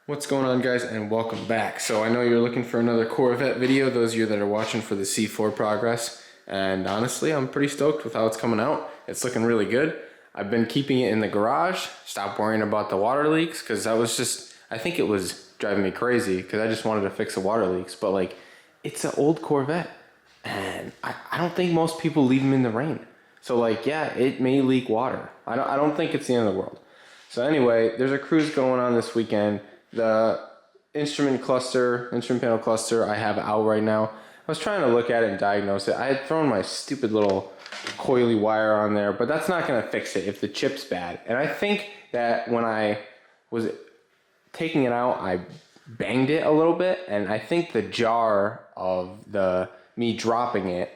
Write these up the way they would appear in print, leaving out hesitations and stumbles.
What's going on, guys, and welcome back. So I know you're looking for another Corvette video, those of you that are watching for the C4 progress, and honestly I'm pretty stoked with how it's coming out. It's looking really good. I've been keeping it in the garage, stop worrying about the water leaks, because that was just, I think it was driving me crazy because I just wanted to fix the water leaks, but like, it's an old Corvette and I don't think most people leave them in the rain. So like, yeah, it may leak water. I don't think it's the end of the world. So anyway, there's a cruise going on this weekend. The instrument panel cluster I have out right now. I was trying to look at it and diagnose it. I had thrown my stupid little coily wire on there, but that's not going to fix it if the chip's bad. And I think that when I was taking it out, I banged it a little bit, and I think the jar of me dropping it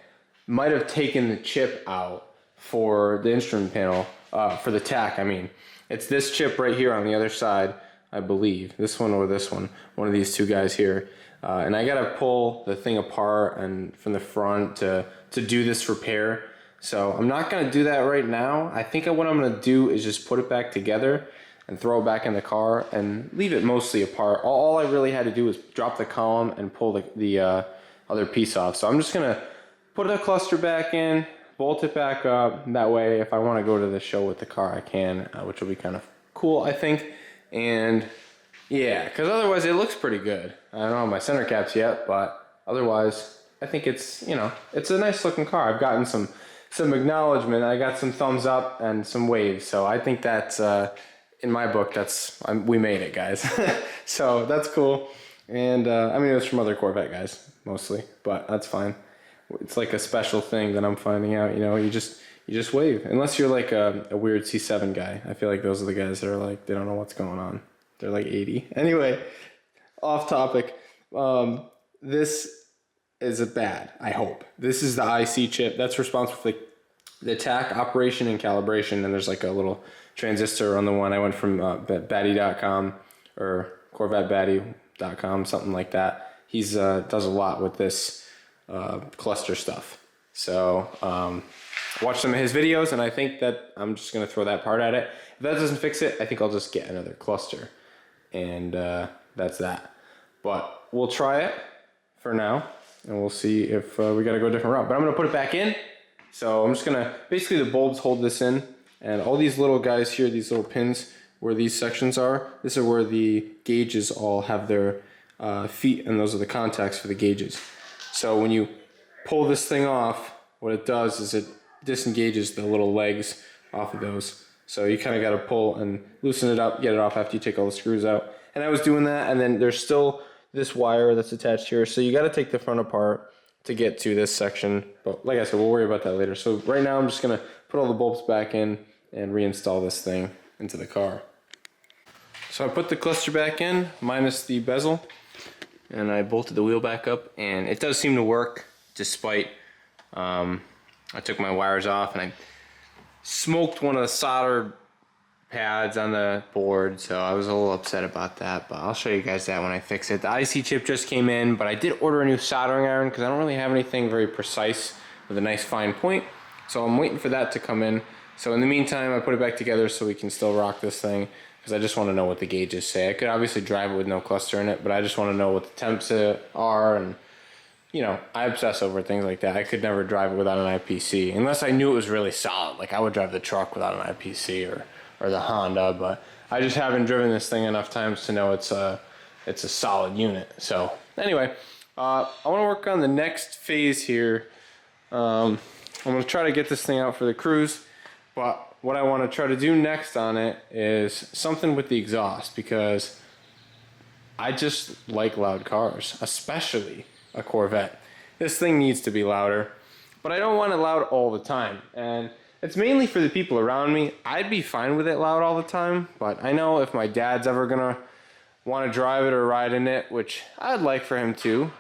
might have taken the chip out for the instrument panel, for the tack, I mean. It's this chip right here on the other side, I believe. This one or this one. One of these two guys here. And I gotta pull the thing apart and from the front to do this repair. So I'm not gonna do that right now. I think what I'm gonna do is just put it back together and throw it back in the car and leave it mostly apart. All I really had to do was drop the column and pull the other piece off. So I'm just gonna put the cluster back in, bolt it back up. That way, if I want to go to the show with the car, I can, which will be kind of cool, I think. And yeah, because otherwise it looks pretty good. I don't have my center caps yet, but otherwise I think it's, you know, it's a nice looking car. I've gotten some acknowledgement. I got some thumbs up and some waves. So I think that's, in my book, we made it, guys. So that's cool. And I mean, it was from other Corvette guys mostly, but that's fine. It's like a special thing that I'm finding out, you know, you just wave. Unless you're like a weird C7 guy. I feel like those are the guys that are like, they don't know what's going on. They're like 80. Anyway, off topic. This is bad, I hope. This is the IC chip that's responsible for the tack operation and calibration. And there's like a little transistor on the one. I went from batty.com or corvettebatty.com, something like that. He's does a lot with this cluster stuff. So watch some of his videos, and I think that I'm just gonna throw that part at it. If that doesn't fix it, I think I'll just get another cluster, and that's that. But we'll try it for now, and we'll see if we gotta go a different route. But I'm gonna put it back in. So I'm just gonna, basically the bulbs hold this in, and all these little guys here, these little pins where these sections are, this is where the gauges all have their feet, and those are the contacts for the gauges. So when you pull this thing off, what it does is it disengages the little legs off of those. So you kind of got to pull and loosen it up, get it off after you take all the screws out. And I was doing that, and then there's still this wire that's attached here. So you got to take the front apart to get to this section. But like I said, we'll worry about that later. So right now I'm just going to put all the bulbs back in and reinstall this thing into the car. So I put the cluster back in, minus the bezel, and I bolted the wheel back up, and it does seem to work despite I took my wires off and I smoked one of the solder pads on the board, so I was a little upset about that, but I'll show you guys that when I fix it. The IC chip just came in, but I did order a new soldering iron because I don't really have anything very precise with a nice fine point, so I'm waiting for that to come in. So in the meantime, I put it back together so we can still rock this thing, because I just want to know what the gauges say. I could obviously drive it with no cluster in it, but I just want to know what the temps are, and you know, I obsess over things like that. I could never drive it without an IPC, unless I knew it was really solid. Like I would drive the truck without an IPC or the Honda, but I just haven't driven this thing enough times to know it's a solid unit. So anyway, I want to work on the next phase here. I'm going to try to get this thing out for the cruise, but what I want to try to do next on it is something with the exhaust, because I just like loud cars, especially a Corvette. This thing needs to be louder, but I don't want it loud all the time, and it's mainly for the people around me. I'd be fine with it loud all the time, but I know if my dad's ever gonna want to drive it or ride in it, which I'd like for him to,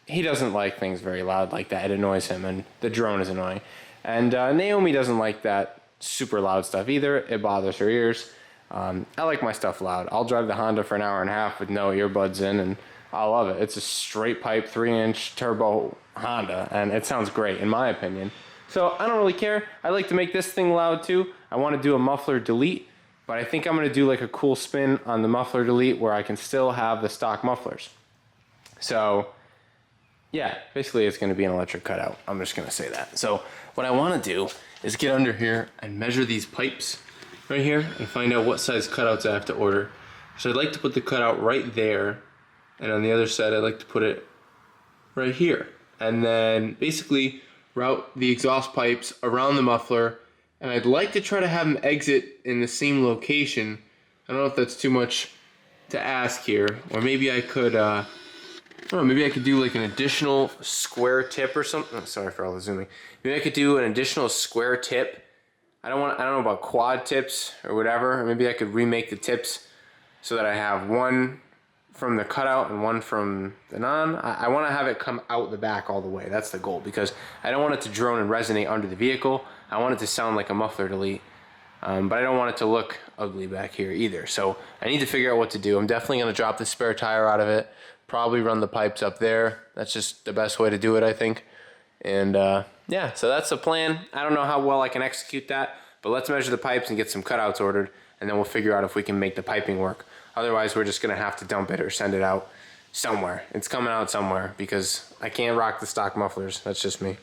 he doesn't like things very loud like that. It annoys him, and the drone is annoying. And Naomi doesn't like that super loud stuff either. It bothers her ears. I like my stuff loud. I'll drive the Honda for an hour and a half with no earbuds in, and I love it. It's a straight pipe 3-inch turbo Honda, and it sounds great in my opinion. So I don't really care. I like to make this thing loud too. I want to do a muffler delete but I think I'm gonna do like a cool spin on the muffler delete where I can still have the stock mufflers. So yeah, basically it's gonna be an electric cutout. I'm just gonna say that. So what I wanna do is get under here and measure these pipes right here and find out what size cutouts I have to order. So I'd like to put the cutout right there, and on the other side I'd like to put it right here. And then basically route the exhaust pipes around the muffler, and I'd like to try to have them exit in the same location. I don't know if that's too much to ask here, or maybe I could, I don't know, maybe I could do like an additional square tip or something. Oh, sorry for all the zooming. Maybe I could do an additional square tip. I don't know about quad tips or whatever. Or maybe I could remake the tips so that I have one from the cutout and one from the non. I want to have it come out the back all the way. That's the goal, because I don't want it to drone and resonate under the vehicle. I want it to sound like a muffler delete, but I don't want it to look ugly back here either. So I need to figure out what to do. I'm definitely going to drop the spare tire out of it, probably run the pipes up there. That's just the best way to do it, I think. And yeah, so that's the plan. I don't know how well I can execute that, but let's measure the pipes and get some cutouts ordered, and then we'll figure out if we can make the piping work. Otherwise, we're just gonna have to dump it or send it out somewhere. It's coming out somewhere because I can't rock the stock mufflers. That's just me.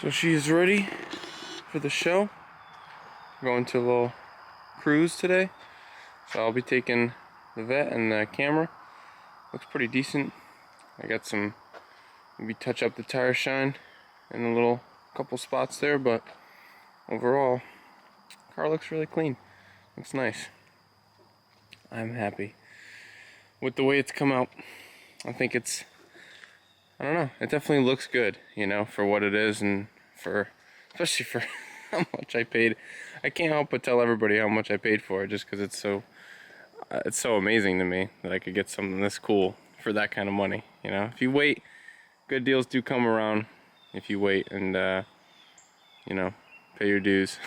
So she is ready for the show. We're going to a little cruise today. So I'll be taking the vet and the camera. Looks pretty decent. I got some, maybe touch up the tire shine in a little couple spots there, but overall, car looks really clean. Looks nice. I'm happy with the way it's come out. I think it's, I don't know, it definitely looks good, you know, for what it is, and for, especially for how much I paid. I can't help but tell everybody how much I paid for it, just because it's so amazing to me that I could get something this cool for that kind of money, you know. If you wait, good deals do come around if you wait and, you know, pay your dues.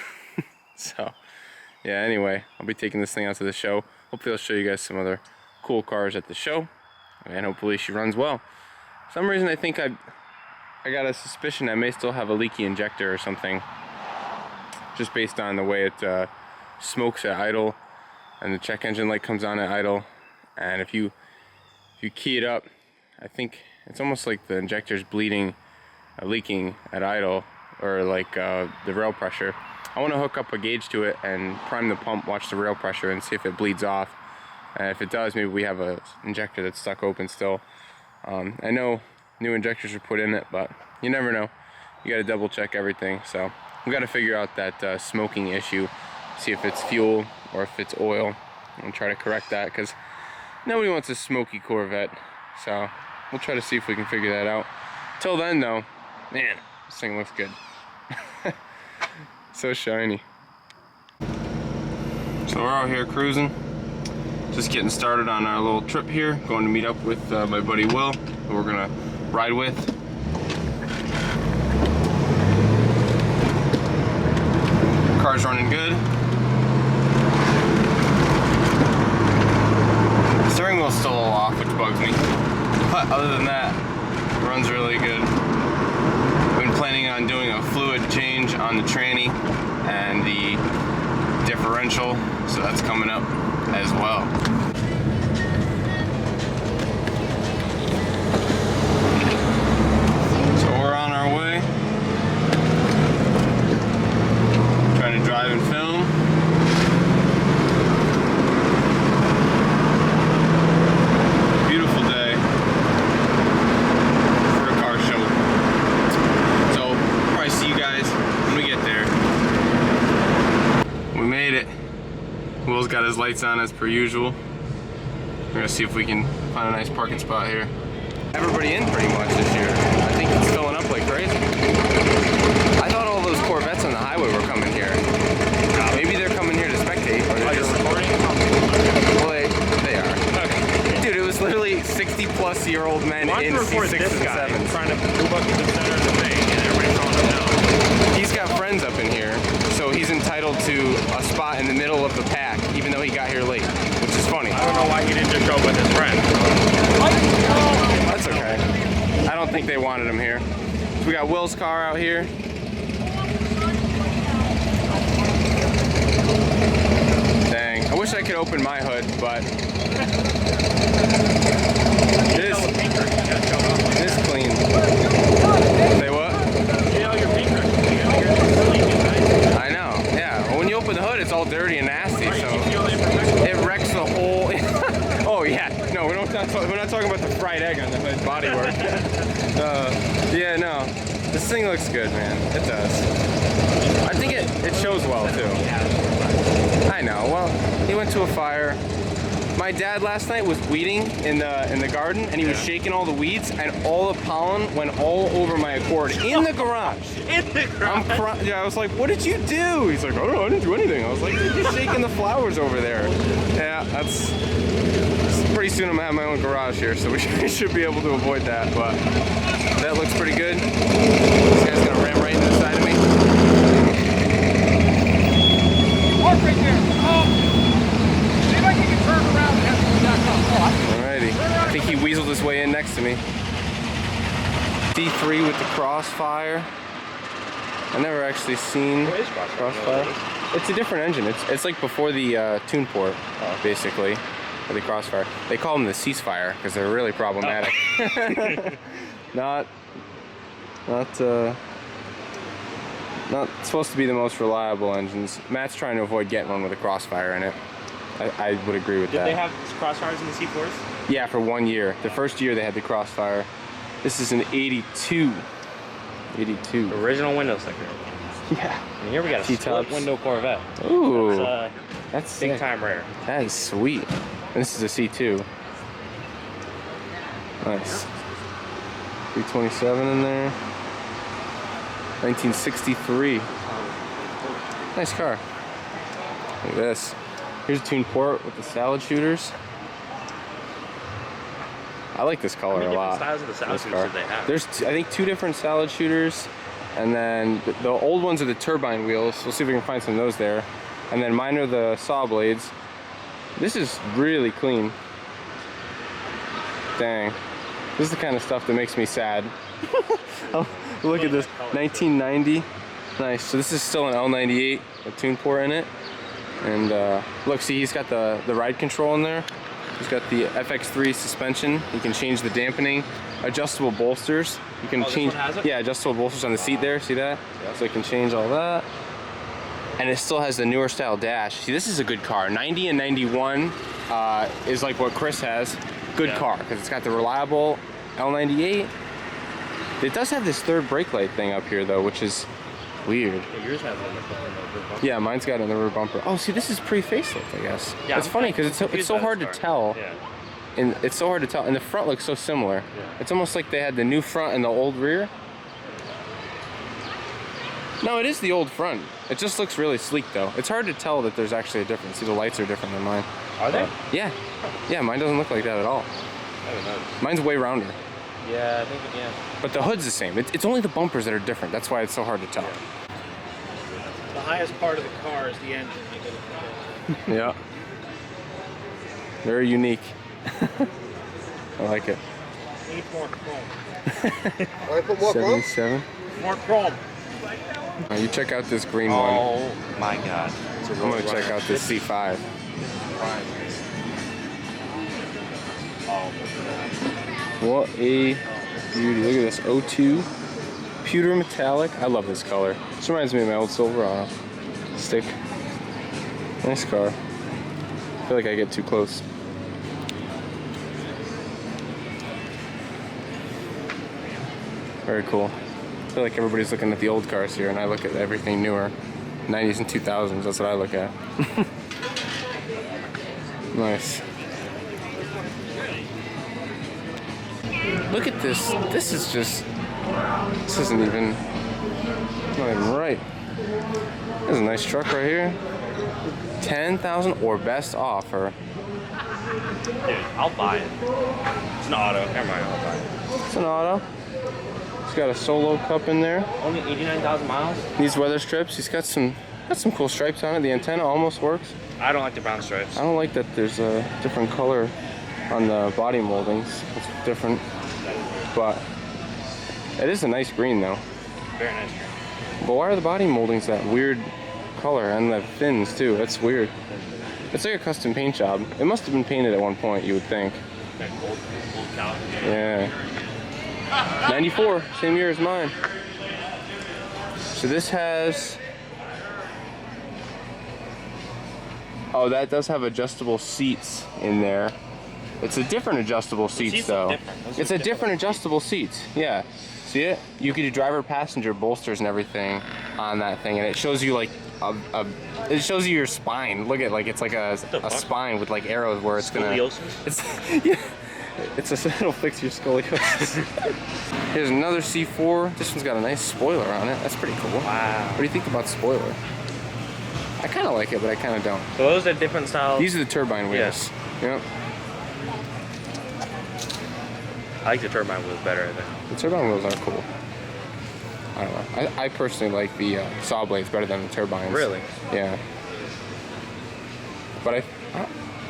So, yeah, anyway, I'll be taking this thing out to the show. Hopefully I'll show you guys some other cool cars at the show, and hopefully she runs well. For some reason I think I got a suspicion I may still have a leaky injector or something, just based on the way it smokes at idle and the check engine light comes on at idle. And if you key it up, I think it's almost like the injector's bleeding, leaking at idle, or like the rail pressure. I want to hook up a gauge to it and prime the pump, watch the rail pressure, and see if it bleeds off. And if it does, maybe we have a injector that's stuck open still. I know new injectors are put in it, but you never know. You got to double check everything. So we got to figure out that smoking issue, see if it's fuel or if it's oil, and try to correct that, because nobody wants a smoky Corvette. So we'll try to see if we can figure that out. Till then though, man, this thing looks good. So shiny. So we're out here cruising, just getting started on our little trip here. Going to meet up with my buddy Will, who we're gonna ride with. Car's running good. The steering wheel's still a little off, which bugs me. But other than that, it runs really good. Been planning on doing a fluid change on the tranny and the differential, so that's coming up as well. So we're on our way, trying to drive and film. Beautiful day for a car show. So probably see you guys when we get there. We made it. lights on as per usual. We're gonna see if we can find a nice parking spot here. Everybody in pretty much this year. I think it's filling up like crazy. I thought all those Corvettes on the highway were coming here. Maybe they're coming here to spectate. Or they're just recording? Well, they are. Okay. Dude, it was literally 60-plus-year-old men in C6s and 7s. Trying to move up to the center of the thing, and everybody's calling him down. He's got friends up in here, so he's entitled to a spot in the middle of the pack, even though he got here late, which is funny. I don't know why he didn't just go with his friend. That's okay. I don't think they wanted him here. We got Will's car out here. Dang, I wish I could open my hood, but it is clean. Say what? I know, yeah. Well, when you open the hood, it's all dirty and nasty, so it wrecks the whole. Oh yeah, no, we're not talking about the fried egg on the hood bodywork. Yeah, no, this thing looks good, man. It does. I think it shows well too. I know. Well, he went to a fire. My dad last night was weeding in the garden, and he was shaking all the weeds, and all the pollen went all over my Accord in the garage. In the garage? Yeah, I was like, "What did you do?" He's like, "I don't know, I didn't do anything." I was like, "You're just shaking the flowers over there." Yeah, that's. Pretty soon I'm gonna have my own garage here, so we should be able to avoid that. But that looks pretty good. This guy's gonna ram right into the side of me. Park right there. See if I can turn around and have to go back up. Alrighty. I think he weaseled his way in next to me. D3 with the crossfire. I never actually seen crossfire. It's a different engine. It's like before the tune port, basically. Or the crossfire. They call them the ceasefire because they're really problematic. Not supposed to be the most reliable engines. Matt's trying to avoid getting one with a crossfire in it. I would agree with that. Did they have crossfires in the C4s? Yeah, for 1 year. The first year they had the crossfire. This is an 82. 82. Original window sticker. Yeah. And here we got a split window Corvette. Ooh. That's big time rare. That is sweet. And this is a C2. Nice. 327 in there. 1963. Nice car. Look at this. Here's a tuned port with the salad shooters. I like this color a lot. How many different styles of the salad shooters did they have? There's, I think, 2 different salad shooters. And then the old ones are the turbine wheels. We'll see if we can find some of those there. And then mine are the saw blades. This is really clean. Dang. This is the kind of stuff that makes me sad. Oh, look at this. 1990. Nice. So this is still an L98, a tune port in it. And look, see, he's got the ride control in there. He's got the FX3 suspension. You can change the dampening. Adjustable bolsters. You can change. This one has it? Yeah, adjustable bolsters on the seat there. See that? Yeah. So you can change all that. And it still has the newer style dash. See, this is a good car. 90 and 91 is like what Chris has. Good car, because it's got the reliable L98. It does have this third brake light thing up here though, which is weird. Yeah, yours has it in the rear bumper. Yeah, mine's got it in the rear bumper. Oh, see, this is pre-facelift, I guess. Yeah, it's funny because it's so hard to tell. Yeah. And it's so hard to tell. And the front looks so similar. Yeah. It's almost like they had the new front and the old rear. No, it is the old front. It just looks really sleek though. It's hard to tell that there's actually a difference. See, the lights are different than mine. Are they? Yeah. Yeah, mine doesn't look like that at all. I don't know. Mine's way rounder. Yeah, I think yeah. But the hood's the same. It's only the bumpers that are different. That's why it's so hard to tell. The highest part of the car is the engine. Yeah. Very unique. I like it. Needs more chrome. I put more chrome? 77. More chrome. You check out this green one. Oh my god. I'm gonna check out this C5. What a beauty. Look at this O2 pewter metallic. I love this color. This reminds me of my old Silverado stick. Nice car. I feel like I get too close. Very cool. I feel like everybody's looking at the old cars here and I look at everything newer. 90s and 2000s, that's what I look at. Nice. Look at this. This is just. This isn't even. Not even right. There's a nice truck right here. 10,000 or best offer. Dude, I'll buy it. It's an auto. Never mind, I'll buy it. It's an auto. It's got a solo cup in there. Only 89,000 miles? These weather strips. He's got some cool stripes on it. The antenna almost works. I don't like the brown stripes. I don't like that there's a different color on the body moldings. It's different. But it is a nice green though. Very nice. But why are the body moldings that weird color and the fins too? That's weird. It's like a custom paint job. It must have been painted at one point, you would think. That gold cow. Yeah. 94, same year as mine. So this has. Oh, that does have adjustable seats in there. It's a different adjustable seats though. It's a different adjustable seats. Yeah. See it? You can do driver, passenger, bolsters, and everything on that thing, and it shows you like it shows you your spine. Look at it's like a spine with like arrows where it's gonna. It's yeah. It'll fix your scoliosis. Here's another C4. This one's got a nice spoiler on it. That's pretty cool. Wow. What do you think about spoiler? I kind of like it, but I kind of don't. So those are different styles. These are the turbine wheels. Yes. Yep. I like the turbine wheels better, I think. The turbine wheels are cool. I don't know. I personally like the saw blades better than the turbines. Really? Yeah. But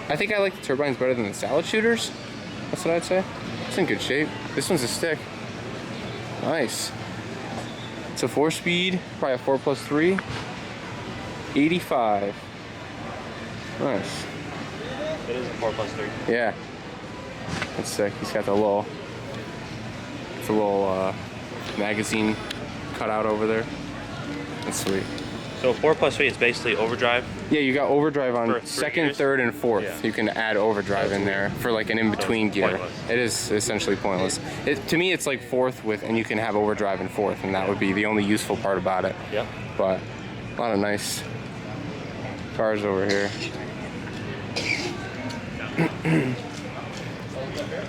I think I like the turbines better than the salad shooters. That's what I'd say. It's in good shape. This one's a stick. Nice. It's a 4-speed, probably a 4+3. 85. Nice. It is a 4+3. Yeah. That's sick. He's got the little magazine cut out over there. That's sweet. So 4+3 is basically overdrive. Yeah, you got overdrive on For 3 second, gears? third, and fourth. Yeah. You can add overdrive in there for like an in-between gear. pointless. It is essentially pointless. To me, it's like fourth and you can have overdrive in fourth, and that would be the only useful part about it. Yep. But a lot of nice cars over here.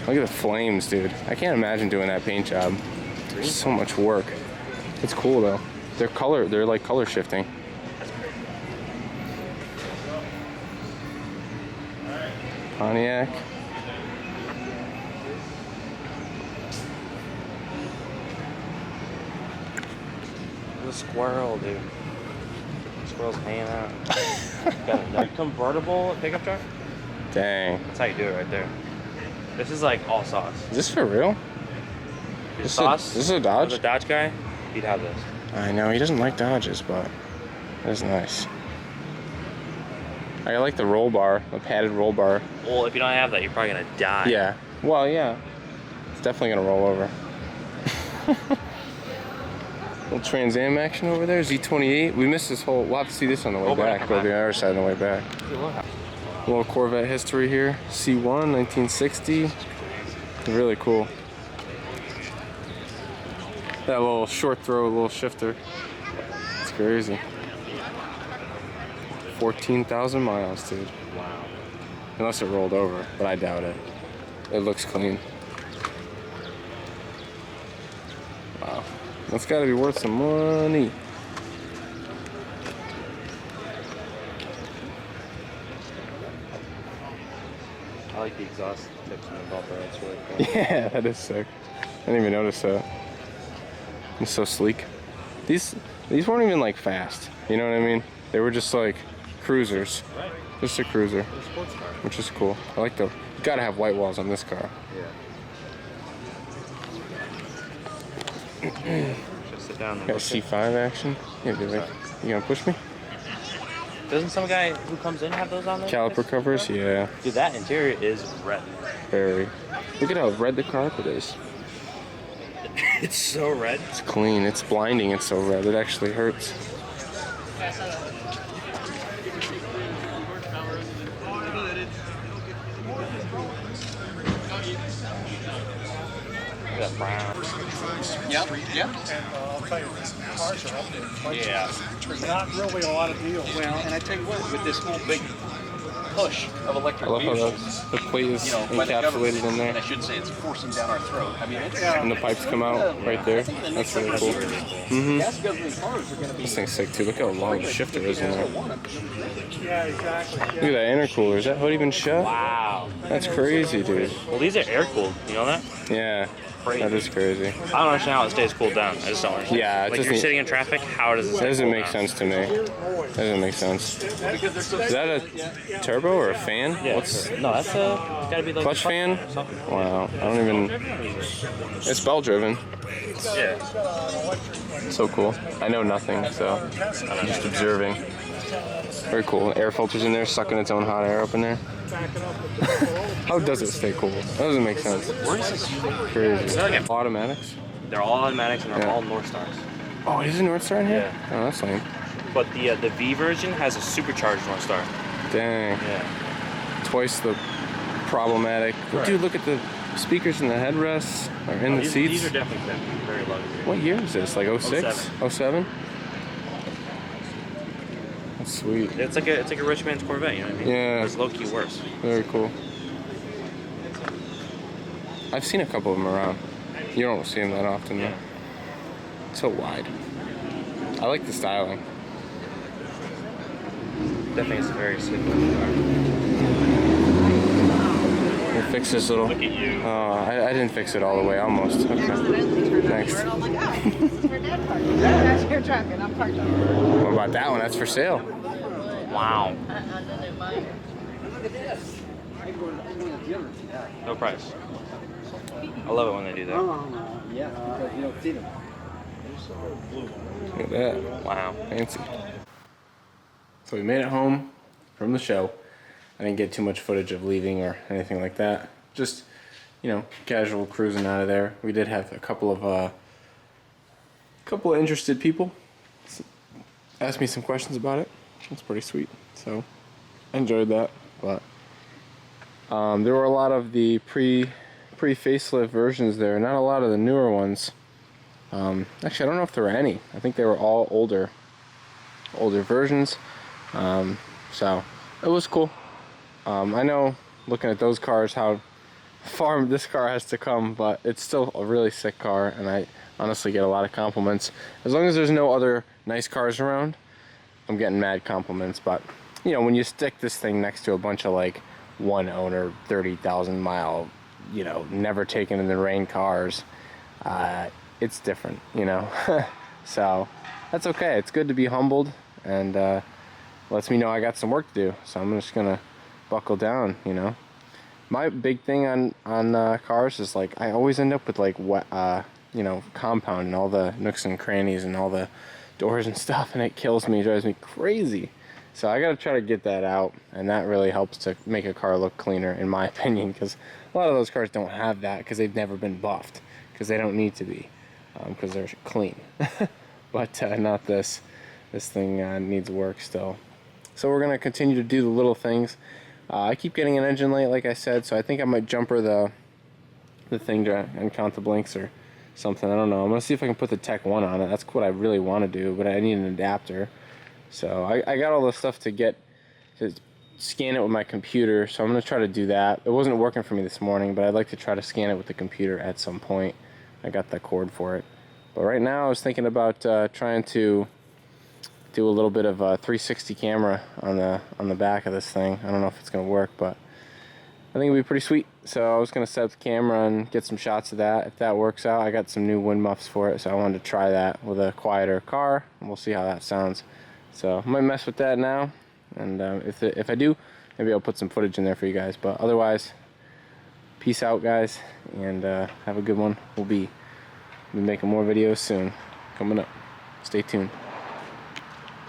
Look at the flames, dude. I can't imagine doing that paint job. There's so much work. It's cool though. They're like color shifting. Pontiac. The squirrel, dude. Squirrel's hanging out. Got a convertible pickup truck? Dang. That's how you do it right there. This is like all sauce. Is this for real? This sauce. This is a Dodge? As a Dodge guy, he'd have this. I know, he doesn't like Dodges, but it's nice. I like the roll bar, the padded roll bar. Well, if you don't have that, you're probably gonna die. Yeah. Well, yeah. It's definitely gonna roll over. Little Trans Am action over there, Z28. We missed this whole. We'll have to see this on the way back. Go to the other side on the way back. A little Corvette history here. C1, 1960. Really cool. That little short throw, little shifter. It's crazy. 14,000 miles, dude. Wow. Unless it rolled over, but I doubt it. It looks clean. Wow. That's gotta be worth some money. I like the exhaust tips in the bumper. That's really cool. Yeah, that is sick. I didn't even notice that. It's so sleek. These weren't even like fast. You know what I mean? They were just like cruisers. Right. Just a cruiser. It's a sports car. Which is cool. I like you gotta have white walls on this car. Yeah. Just sit down. Got C5 action. Yeah, dude. You gonna push me? Doesn't some guy who comes in have those on there? Caliper covers? Yeah. Dude, that interior is red. Very. Look at how red the carpet is. It's so red. It's clean. It's blinding. It's so red. It actually hurts. Look at that brown. Yep. And I'll tell you, cars are up there. Yeah. There's not really a lot of deals. Well, and I tell you what, with this whole big push of electric I love how vehicles. the plate is You know, by the encapsulated government. in there. And I should say it's forcing down our throat. I mean, it's And the pipes come out right there. That's really cool. gas guzzling cars are going to be. This thing's sick too. Look how long the shifter is in there. Yeah, exactly. Look at that intercooler. Is that hood even shut? Wow. That's crazy, dude. Well, these are air cooled. You know that? Yeah, Crazy. that is crazy. I don't understand how it stays cooled down. I just don't understand. Yeah, it like you're doesn't- sitting in traffic. How does it? That stay doesn't cooled make down? sense to me. That doesn't make sense. Is that a turbo or a fan? Yeah. What's No, that's a. It's gotta be like clutch fan? or something. Wow, I don't even. It's bell driven. Yeah. So cool. I know nothing, so I'm just observing. Very cool. Air filters in there, sucking its own hot air up in there. How does it stay cool? That doesn't make sense. Where is this? Crazy. like a- Automatics? They're all automatics and they're Yeah. all North Stars. Oh, is it North Star in here? Yeah. Oh, that's lame. But the V version has a supercharged North Star. Dang. Yeah. Twice the problematic. But dude, look at the speakers in the headrests or in the These seats. are definitely very luxury. What year is this? Like 06? 07? That's sweet. It's like a rich man's Corvette. You know what I mean? Yeah. It's low key worse. Very cool. I've seen a couple of them around. You don't see them that often, though. So wide. I like the styling. Definitely is a very sleek looking car. We'll fix this little. Look at you. Oh, I didn't fix it all the way, almost. Okay. Thanks. I'm like, oh, this is for Dad parked. That's your truck, and I'm parked over there. What about that one? That's for sale. Wow. And then in mine. No price. I love it when they do that. Look at that. Wow. Fancy. So we made it home from the show. I didn't get too much footage of leaving or anything like that. Just, you know, casual cruising out of there. We did have a couple of interested people ask me some questions about it. It's pretty sweet. So I enjoyed that. But there were a lot of the pre-facelift versions there. Not a lot of the newer ones. Actually, I don't know if there were any. I think they were all older versions. So it was cool. I know looking at those cars how far this car has to come, but it's still a really sick car, and I honestly get a lot of compliments. As long as there's no other nice cars around, I'm getting mad compliments. But you know, when you stick this thing next to a bunch of like one owner 30,000 mile, you know, never taken in the rain cars, it's different, you know. So that's okay. It's good to be humbled, and lets me know I got some work to do. So I'm just gonna buckle down, you know. My big thing on cars is like I always end up with like wet, you know, compound and all the nooks and crannies and all the doors and stuff, and it kills me, drives me crazy. So I gotta try to get that out, and that really helps to make a car look cleaner, in my opinion, because a lot of those cars don't have that because they've never been buffed, because they don't need to be, because they're clean. But not this. This thing needs work still. So we're gonna continue to do the little things. I keep getting an engine light, like I said, so I think I might jumper the thing to and count the blinks or something. I don't know. I'm gonna see if I can put the Tech 1 on it. That's what I really want to do, but I need an adapter. So I got all the stuff to scan it with my computer, so I'm gonna try to do that. It wasn't working for me this morning, but I'd like to try to scan it with the computer at some point. I got the cord for it. But right now I was thinking about trying to do a little bit of a 360 camera on the back of this thing. I don't know if it's gonna work, but I think it'd be pretty sweet. So I was gonna set up the camera and get some shots of that. If that works out, I got some new wind muffs for it, so I wanted to try that with a quieter car, and we'll see how that sounds. So I might mess with that now, and if I do, maybe I'll put some footage in there for you guys. But otherwise, peace out, guys, and have a good one. We'll be making more videos soon coming up. Stay tuned.